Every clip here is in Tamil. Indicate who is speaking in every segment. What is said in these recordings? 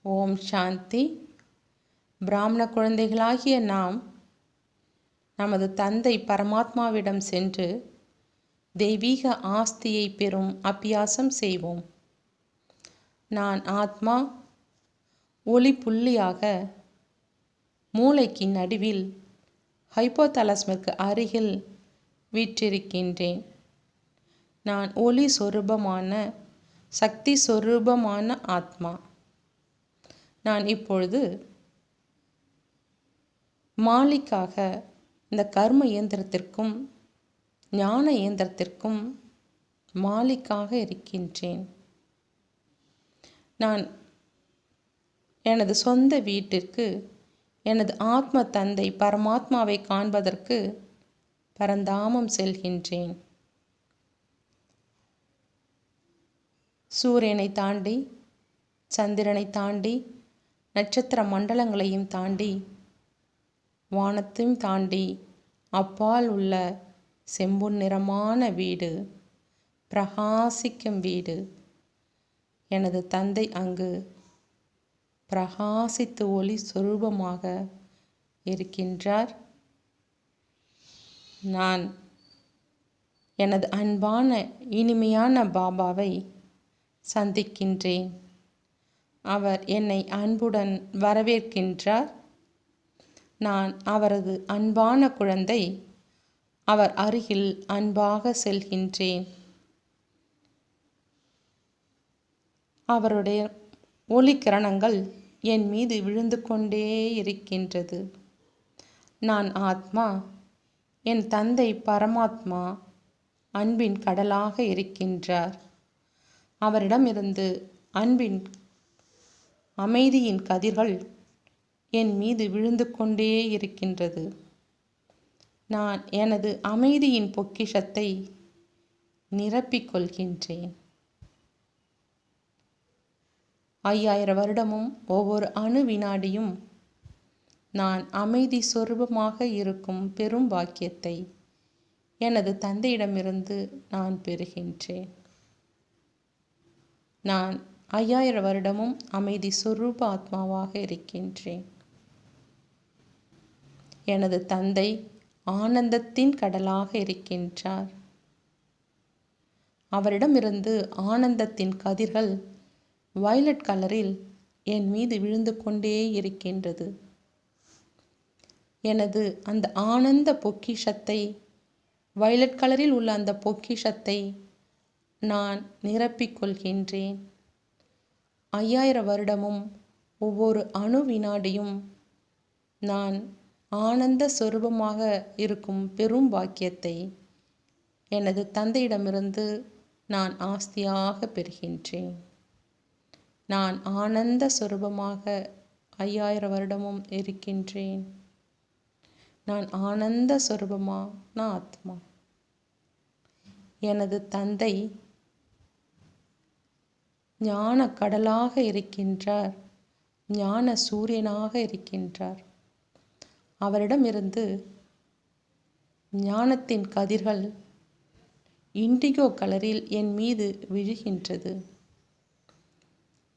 Speaker 1: ஓம் சாந்தி. பிராமண குழந்தைகளாகிய நாம் நமது தந்தை பரமாத்மாவிடம் சென்று தெய்வீக ஆஸ்தியை பெறும் அபியாசம் செய்வோம். நான் ஆத்மா ஒளி புள்ளியாக மூளைக்கு நடுவில் ஹைப்போதலஸ்மிற்கு அருகில் வீற்றிருக்கின்றேன். நான் ஒளி சொரூபமான சக்தி சொரூபமான ஆத்மா. நான் இப்பொழுது மாலிக்காக இந்த கர்ம இயந்திரத்திற்கும் ஞான இயந்திரத்திற்கும் மாலிக்காக இருக்கின்றேன். நான் எனது சொந்த வீட்டிற்கு எனது ஆத்ம தந்தை பரமாத்மாவை காண்பதற்கு பரந்தாமம் செல்கின்றேன். சூரியனை தாண்டி, சந்திரனை தாண்டி, நட்சத்திர மண்டலங்களையும் தாண்டி, வானத்தையும் தாண்டி அப்பால் உள்ள செம்பொன் நிறமான வீடு, பிரகாசிக்கும் வீடு. எனது தந்தை அங்கு பிரகாசித்து ஒளி சொரூபமாக இருக்கின்றார். நான் எனது அன்பான இனிமையான பாபாவை சந்திக்கின்றேன். அவர் என்னை அன்புடன் வரவேற்கின்றார். நான் அவரது அன்பான குழந்தை. அவர் அருகில் அன்பாக செல்கின்றேன். அவருடைய ஒளிக்கிரணங்கள் என் மீது விழுந்து கொண்டே இருக்கின்றது. நான் ஆத்மா. என் தந்தை பரமாத்மா அன்பின் கடலாக இருக்கின்றார். அவரிடமிருந்து அன்பின் அமைதியின் கதிர்கள் என் மீது விழுந்து கொண்டே இருக்கின்றது. நான் எனது அமைதியின் பொக்கிஷத்தை நிரப்பிக்கொள்கின்றேன். 5000 வருடமும் ஒவ்வொரு அணு வினாடியும் நான் அமைதி சொரூபமாக இருக்கும் பெரும் பாக்கியத்தை எனது தந்தையிடமிருந்து நான் பெறுகின்றேன். நான் 5000 வருடமும் அமைதி சொரூப ஆத்மாவாக இருக்கின்றேன். எனது தந்தை ஆனந்தத்தின் கடலாக இருக்கின்றார். அவரிடமிருந்து ஆனந்தத்தின் கதிர்கள் வயலட் கலரில் என் மீது விழுந்து கொண்டே இருக்கின்றது. எனது அந்த ஆனந்த பொக்கிஷத்தை, வயலட் கலரில் உள்ள அந்த பொக்கிஷத்தை நான் நிரப்பிக்கொள்கின்றேன். 5000 வருடமும் ஒவ்வொரு அணு வினாடியும் நான் ஆனந்த சொரூபமாக இருக்கும் பெரும் பாக்கியத்தை எனது தந்தையிடமிருந்து நான் ஆஸ்தியாக பெறுகின்றேன். நான் ஆனந்த சொரூபமாக 5000 வருடமும் இருக்கின்றேன். நான் ஆனந்த சொரூபமான ஆத்மா. எனது தந்தை ஞான கடலாக இருக்கின்றார். ஞான சூரியனாக இருக்கின்றார். அவரிடமிருந்து ஞானத்தின் கதிர்கள் இண்டிகோ கலரில் என் மீது விழுகின்றது.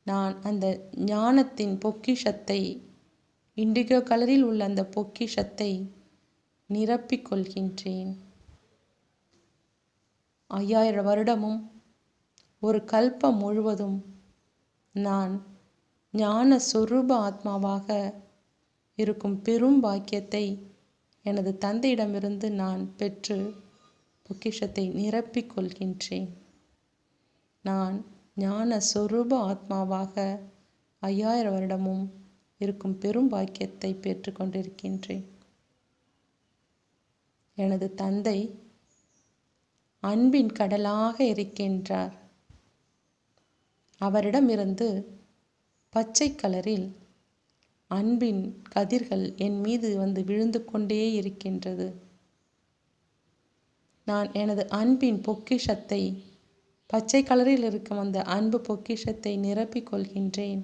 Speaker 1: நான் அந்த ஞானத்தின் பொக்கிஷத்தை, இண்டிகோ கலரில் உள்ள அந்த பொக்கிஷத்தை நிரப்பிக்கொள்கின்றேன். 5000 வருடமும் ஒரு கல்பம் முழுவதும் நான் ஞான சொரூப ஆத்மாவாக இருக்கும் பெரும் பாக்கியத்தை எனது தந்தையிடமிருந்து நான் பெற்று பொக்கிஷத்தை நிரப்பிக்கொள்கின்றேன். நான் ஞான சொரூப ஆத்மாவாக 5000 வருடமும் இருக்கும் பெரும் பாக்கியத்தை பெற்றுக்கொண்டிருக்கின்றேன். எனது தந்தை அன்பின் கடலாக இருக்கின்றார். அவரிடமிருந்து பச்சை கலரில் அன்பின் கதிர்கள் என் மீது வந்து விழுந்து கொண்டே இருக்கின்றது. நான் எனது அன்பின் பொக்கிஷத்தை, பச்சை கலரில் இருக்கும் அந்த அன்பு பொக்கிஷத்தை நிரப்பிக்கொள்கின்றேன்.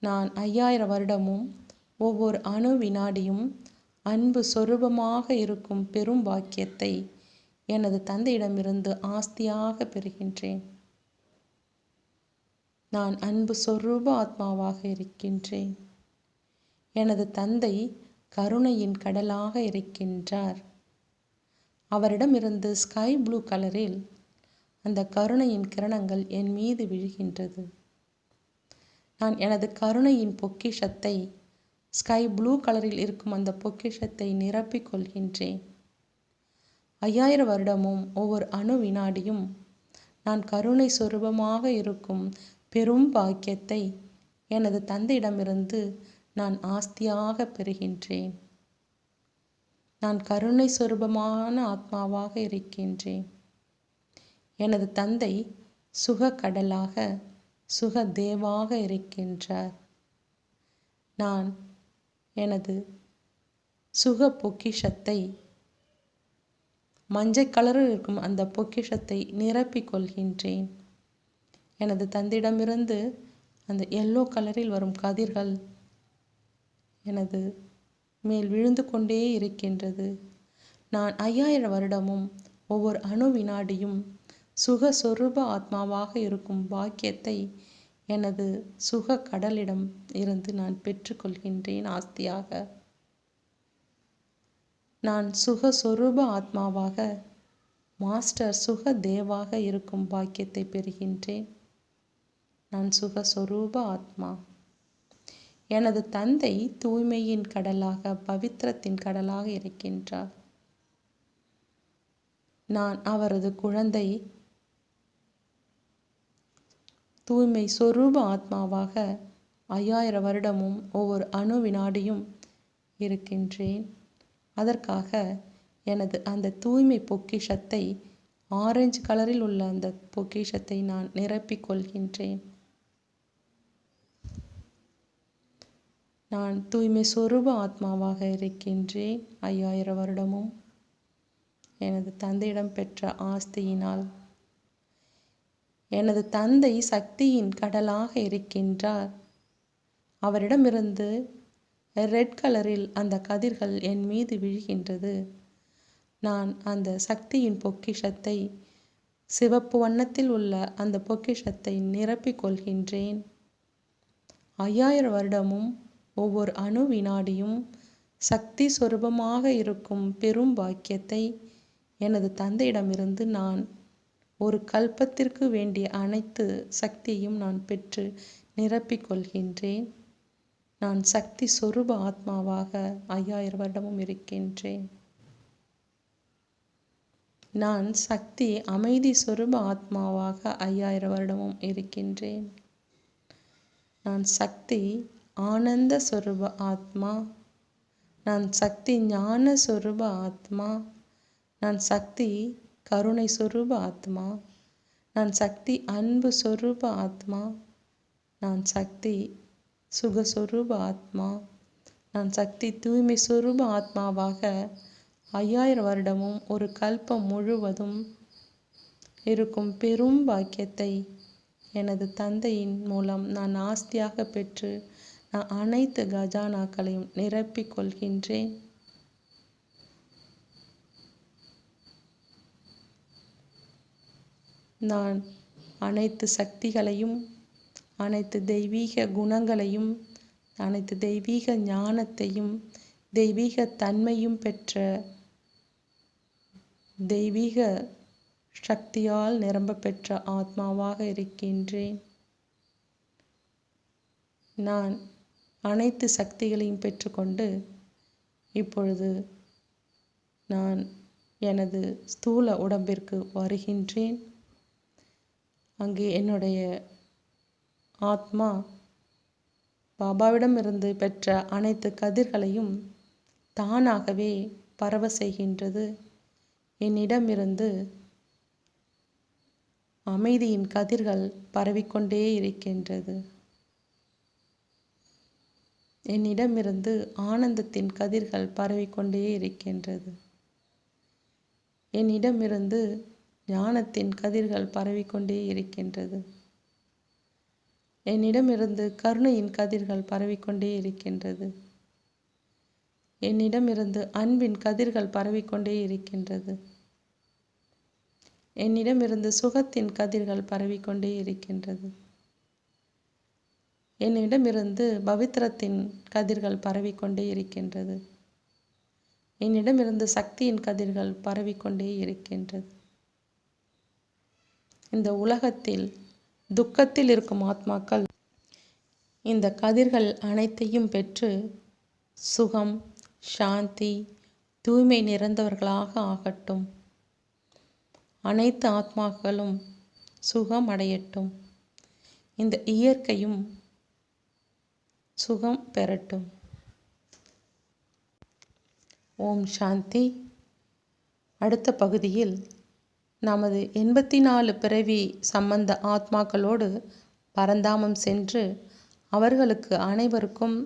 Speaker 1: நான் 5000 வருடமும் ஒவ்வொரு அணு வினாடியும் அன்பு சொரூபமாக இருக்கும் பெரும் பாக்கியத்தை எனது தந்தையிடமிருந்து ஆஸ்தியாக பெறுகின்றேன். நான் அன்பு சொரூப ஆத்மாவாக இருக்கின்றேன். எனது தந்தை கருணையின் கடலாக இருக்கின்றார். அவரிடமிருந்து ஸ்கை ப்ளூ கலரில் அந்த கருணையின் கிரணங்கள் என் மீது விழுகின்றது. நான் எனது கருணையின் பொக்கிஷத்தை, ஸ்கை ப்ளூ கலரில் இருக்கும் அந்த பொக்கிஷத்தை நிரப்பிக் கொள்கின்றேன். 5000 வருடமும் ஒவ்வொரு அணு வினாடியும் நான் கருணை சொரூபமாக இருக்கும் பெரும் பாக்கியத்தை எனது தந்தையிடமிருந்து நான் ஆஸ்தியாக பெறுகின்றேன். நான் கருணை சொரூபமான ஆத்மாவாக இருக்கின்றேன். எனது தந்தை சுக கடலாக, சுக தேவாக இருக்கின்றார். நான் எனது சுக பொக்கிஷத்தை, மஞ்சள் கலரில் இருக்கும் அந்த பொக்கிஷத்தை நிரப்பிக் கொள்கின்றேன். எனது தந்தையிடமிருந்து அந்த எல்லோ கலரில் வரும் கதிர்கள் எனது மேல் விழுந்து கொண்டே இருக்கின்றது. நான் 5000 வருடமும் ஒவ்வொரு அணு வினாடியும் சுக சொரூப ஆத்மாவாக இருக்கும் பாக்கியத்தை எனது சுக கடலிடம் இருந்து நான் பெற்றுக்கொள்கின்றேன் ஆஸ்தியாக. நான் சுக சொரூப ஆத்மாவாக, மாஸ்டர் சுக தேவாக இருக்கும் பாக்கியத்தை பெறுகின்றேன். நான் சுக சொரூப ஆத்மா. எனது தந்தை தூய்மையின் கடலாக, பவித்திரத்தின் கடலாக இருக்கின்றார். நான் அவரது குழந்தை, தூய்மை சொரூப ஆத்மாவாக 5000 வருடமும் ஒவ்வொரு அணு வினாடியும் இருக்கின்றேன். அதற்காக எனது அந்த தூய்மை பொக்கிஷத்தை, ஆரஞ்சு கலரில் உள்ள அந்த பொக்கிஷத்தை நான் நிரப்பிக் கொள்கின்றேன். நான் தூய்மை சொரூப ஆத்மாவாக இருக்கின்றேன் 5000 வருடமும் எனது தந்தையிடம் பெற்ற ஆஸ்தியினால். எனது தந்தை சக்தியின் கடலாக இருக்கின்றார். அவரிடமிருந்து ரெட் கலரில் அந்த கதிர்கள் என் மீது விழுகின்றது. நான் அந்த சக்தியின் பொக்கிஷத்தை, சிவப்பு வண்ணத்தில் உள்ள அந்த பொக்கிஷத்தை நிரப்பிக் கொள்கின்றேன். 5000 வருடமும் ஒவ்வொரு அணு வினாடியும் சக்தி சொரூபமாக இருக்கும் பெரும் பாக்கியத்தை எனது தந்தையிடமிருந்து நான் ஒரு கல்பத்திற்கு வேண்டிய அனைத்து சக்தியையும் நான் பெற்று நிரப்பிக் கொள்கின்றேன். நான் சக்தி சொரூப ஆத்மாவாக 5000 வருடமும் இருக்கின்றேன். நான் சக்தி அமைதி சொரூப ஆத்மாவாக 5000 வருடமும் இருக்கின்றேன். நான் சக்தி ஆனந்த சொரூப ஆத்மா. நான் சக்தி ஞான சொரூப ஆத்மா. நான் சக்தி கருணை சொரூப ஆத்மா. நான் சக்தி அன்பு சொரூப ஆத்மா. நான் சக்தி சுகஸ்வரூப ஆத்மா. நான் சக்தி தூய்மை சொரூப ஆத்மாவாக 5000 வருடமும் ஒரு கல்பம் முழுவதும் இருக்கும் பெரும் பாக்கியத்தை எனது தந்தையின் மூலம் நான் ஆஸ்தியாக பெற்று நான் அனைத்து கஜானாக்களையும் நிரப்பிக் கொள்கின்றேன். நான் அனைத்து சக்திகளையும், அனைத்து தெய்வீக குணங்களையும், அனைத்து தெய்வீக ஞானத்தையும், தெய்வீக தன்மையும் பெற்ற தெய்வீக சக்தியால் நிரம்ப பெற்ற ஆத்மாவாக இருக்கின்றேன். நான் அனைத்து சக்திகளையும் பெற்றுக்கொண்டு இப்பொழுது நான் எனது ஸ்தூல உடம்பிற்கு வருகின்றேன். அங்கே என்னுடைய ஆத்மா பாபாவிடமிருந்து பெற்ற அனைத்து கதிர்களையும் தானாகவே பரவ செய்கின்றது. என்னிடமிருந்து அமைதியின் கதிர்கள் பரவிக்கொண்டே இருக்கின்றது. என்னிடமிருந்து ஆனந்தத்தின் கதிர்கள் பரவிக்கொண்டே இருக்கின்றது. என்னிடமிருந்து ஞானத்தின் கதிர்கள் பரவிக்கொண்டே இருக்கின்றது. என்னிடமிருந்து கருணையின் கதிர்கள் பரவிக்கொண்டே இருக்கின்றது. என்னிடமிருந்து அன்பின் கதிர்கள் பரவிக்கொண்டே இருக்கின்றது. என்னிடமிருந்து சுகத்தின் கதிர்கள் பரவிக்கொண்டே இருக்கின்றது. என்னிடமிருந்து பவித்திரத்தின் கதிர்கள் பரவிக்கொண்டே இருக்கின்றது. என்னிடமிருந்து சக்தியின் கதிர்கள் பரவிக்கொண்டே இருக்கின்றது. இந்த உலகத்தில் துக்கத்தில் இருக்கும் ஆத்மாக்கள் இந்த கதிர்கள் அனைத்தையும் பெற்று சுகம், சாந்தி, தூய்மை நிறைந்தவர்களாக ஆகட்டும். அனைத்து ஆத்மாக்களும் சுகம் அடையட்டும். இந்த இயற்கையும் சுகம் பெறட்டும். ஓம் சாந்தி. அடுத்த பகுதியில் நமது 84 பிறவி சம்பந்த ஆத்மாக்களோடு பரந்தாமம் சென்று அவர்களுக்கு அனைவருக்கும்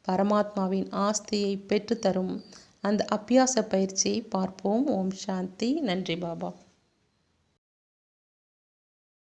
Speaker 1: பரமாத்மாவின் ஆஸ்தியை பெற்றுத்தரும் அந்த அபியாச பயிற்சியை பார்ப்போம். ஓம் சாந்தி. நன்றி பாபா.